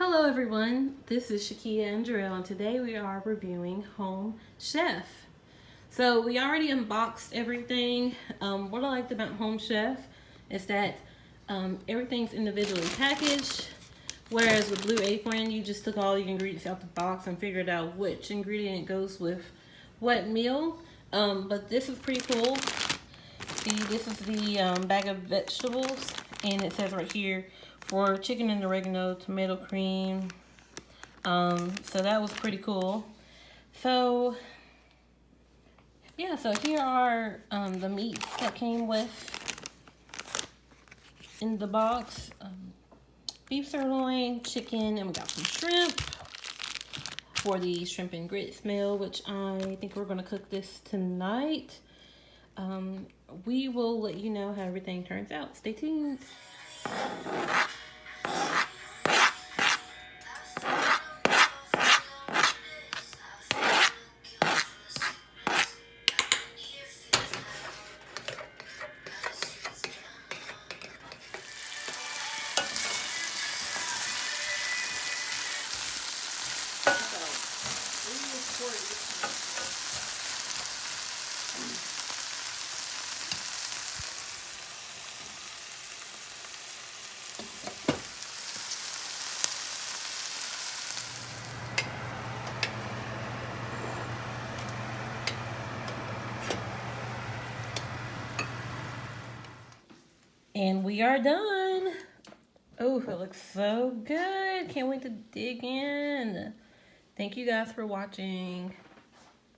Hello everyone, this is Shakia and Jarrell, and today we are reviewing Home Chef. So we already unboxed everything. What I liked about Home Chef is that everything's individually packaged, whereas with Blue Apron you just took all the ingredients out the box and figured out which ingredient goes with what meal. But this is pretty cool. See, this is the bag of vegetables, and it says right here for chicken and oregano, tomato cream. So that was pretty cool. So yeah, so here are the meats that came with in the box. Beef sirloin, chicken, and we got some shrimp for the shrimp and grits meal, which I think we're gonna cook this tonight. We will let you know how everything turns out. Stay tuned. And we are done. Oh, it looks so good. Can't wait to dig in. Thank you guys for watching.